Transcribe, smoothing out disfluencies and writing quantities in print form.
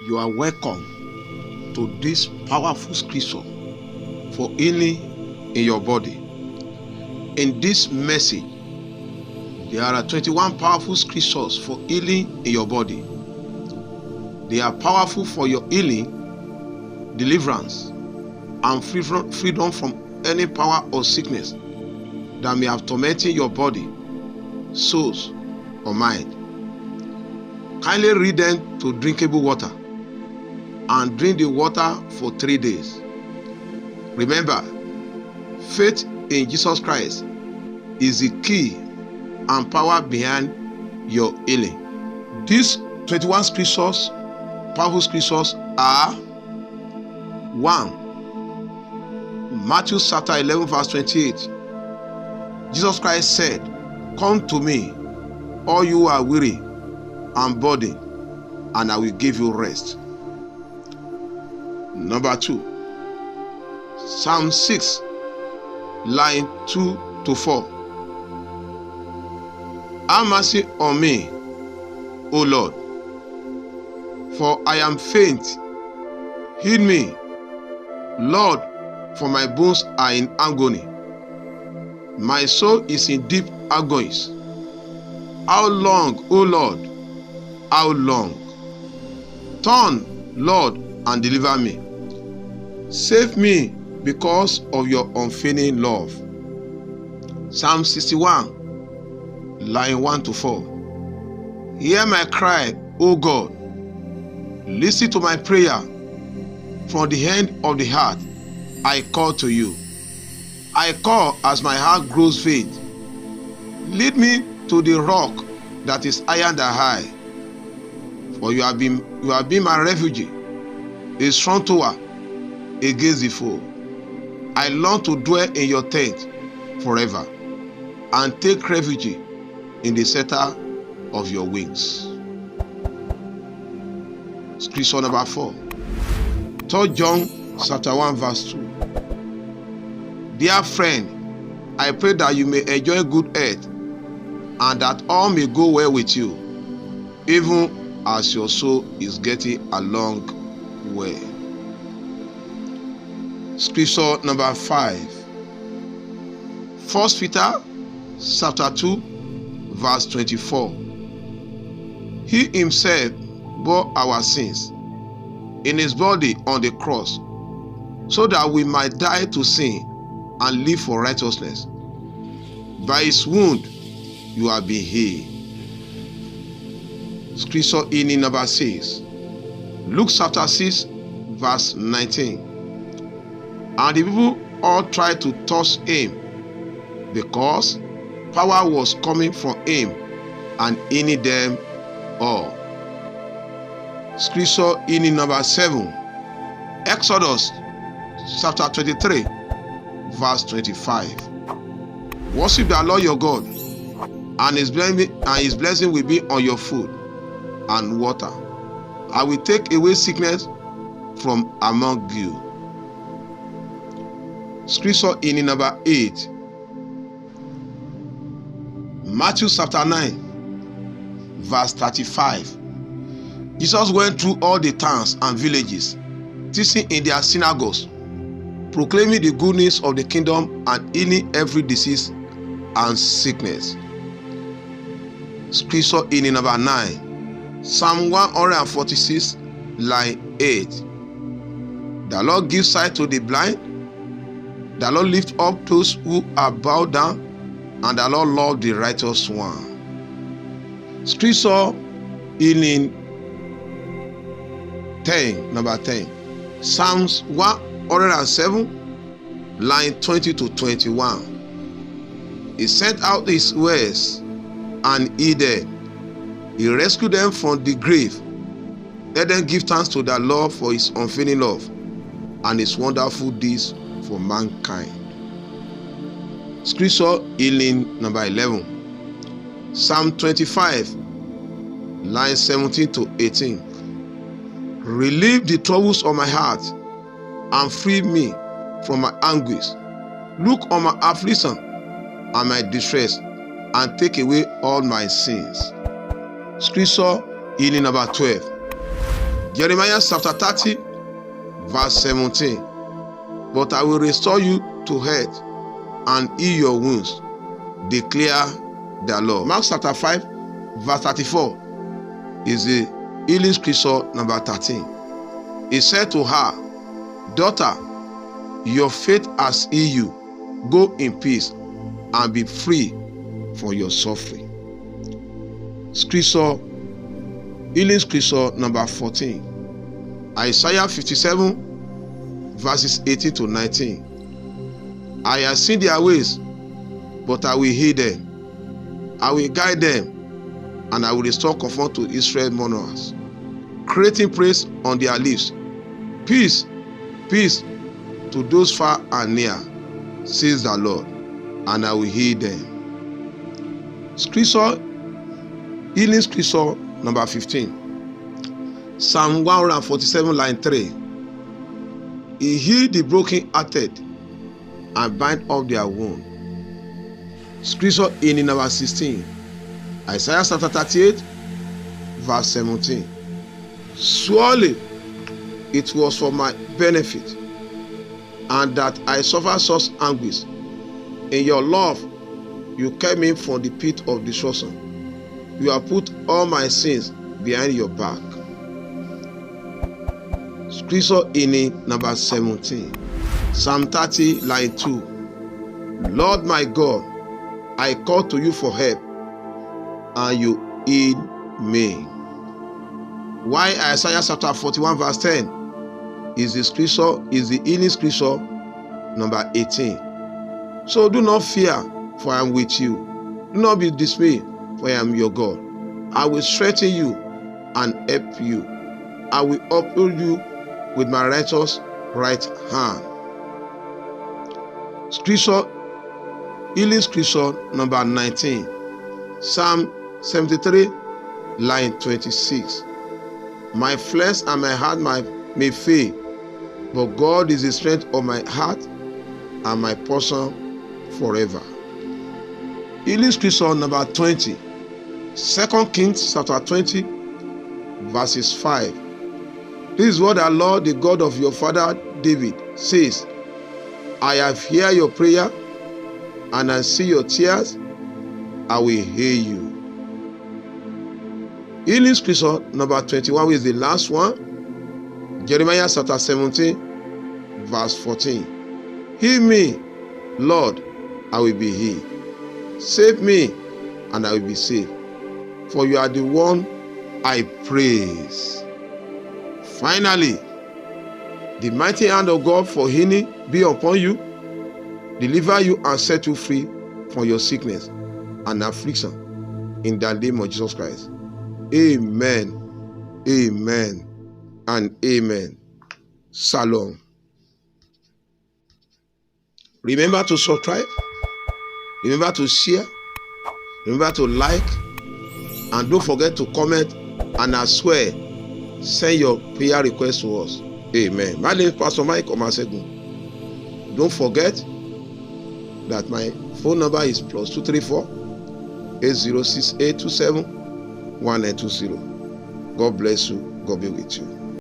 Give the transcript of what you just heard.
You are welcome to this powerful scripture for healing in your body. In this message, there are 21 powerful scriptures for healing in your body. They are powerful for your healing, deliverance, and freedom from any power or sickness that may have tormented your body, souls, or mind. Kindly read them to drinkable water and drink the water for 3 days. Remember, faith in Jesus Christ is the key and power behind your healing. These 21 scriptures, powerful scriptures, are 1. Matthew chapter 11 verse 28. Jesus Christ said, "Come to me, all you who are weary and burdened, and I will give you rest." Number 2, Psalm 6, line 2 to 4. Have mercy on me, O Lord, for I am faint. Heal me, Lord, for my bones are in agony. My soul is in deep agonies. How long, O Lord? How long? Turn, Lord, and deliver me. Save me because of your unfailing love. Psalm 61, line 1 to 4. Hear my cry, O God. Listen to my prayer. From the end of the heart, I call to you. I call as my heart grows faint. Lead me to the rock that is higher than I. For you have been my refuge, a strong tower against the foe. I long to dwell in your tent forever and take refuge in the shelter of your wings. Scripture number 4. 3 John chapter 1 verse 2. Dear friend, I pray that you may enjoy good health and that all may go well with you, even as your soul is getting along well. Scripture number 5. 1 Peter chapter 2 verse 24. He himself bore our sins in his body on the cross, so that we might die to sin and live for righteousness. By his wound you have been healed. Scripture healing number 6. Luke chapter 6 verse 19. And the people all tried to touch him, because power was coming from him and healing them all. Scripture healing number 7. Exodus chapter 23 verse 25. Worship the Lord your God, and his blessing will be on your food and water. I will take away sickness from among you. Scripture healing number 8. Matthew chapter 9 verse 35. Jesus went through all the towns and villages, teaching in their synagogues, proclaiming the good news of the kingdom and healing every disease and sickness. Scripture healing number 9. Psalm 146, line 8. The Lord gives sight to the blind. The Lord lifts up those who are bowed down, and the Lord loves the righteous one. Scripture healing 10, number 10. Psalms 107, line 20 to 21. He sent out his words and healed. He rescued them from the grave. Let them give thanks to the Lord for his unfailing love and his wonderful deeds for mankind. Scripture healing number 11. Psalm 25, line 17 to 18. Relieve the troubles of my heart and free me from my anguish. Look on my affliction and my distress, and take away all my sins. Scripture healing number 12. Jeremiah chapter 30, verse 17. But I will restore you to health and heal your wounds, declare the Lord. Mark chapter 5, verse 34 is the healing scripture number 13. He said to her, daughter, your faith has healed you. Go in peace and be free from your suffering. Scripture, healing scripture number 14. Isaiah 57, verses 18 to 19. I have seen their ways, but I will heal them. I will guide them, and I will restore comfort to Israel's mourners, creating praise on their lips. Peace, peace to those far and near, says the Lord, and I will heal them. Scripture, healing scripture number 15. Psalm 147, line 3. He healed the broken-hearted and bind up their wound. Scripture in number 16. Isaiah chapter 38, verse 17. Surely it was for my benefit, and that I suffer such anguish. In your love, you kept me from the pit of destruction. You have put all my sins behind your back. Scripture in number 17. Psalm 30, line 2. Lord my God, I call to you for help, and you heal me. Why Isaiah chapter 41, verse 10 is the healing scripture number 18. So do not fear, for I am with you. Do not be dismayed, for I am your God. I will strengthen you and help you. I will uphold you with my righteous right hand. Scripture, healing scripture number 19. Psalm 73, line 26. My flesh and my heart may fail, but God is the strength of my heart and my portion forever. Healing scripture number 20. 2 Kings chapter 20, verses 5. This is what the Lord, the God of your father David, says. I have heard your prayer, and I see your tears. I will hear you. Healing scripture number 21 is the last one. Jeremiah chapter 17, verse 14. Heal me, Lord, I will be healed. Save me, and I will be saved. For you are the one I praise. Finally, the mighty hand of God for healing be upon you, deliver you and set you free from your sickness and affliction in the name of Jesus Christ. Amen, amen, and amen. Shalom. Remember to subscribe, remember to share, remember to like, and don't forget to comment, and as well, send your prayer request to us. Amen. My name is Pastor Mike Omasegun. Don't forget that my phone number is +234 806827 1920. God bless you. God be with you.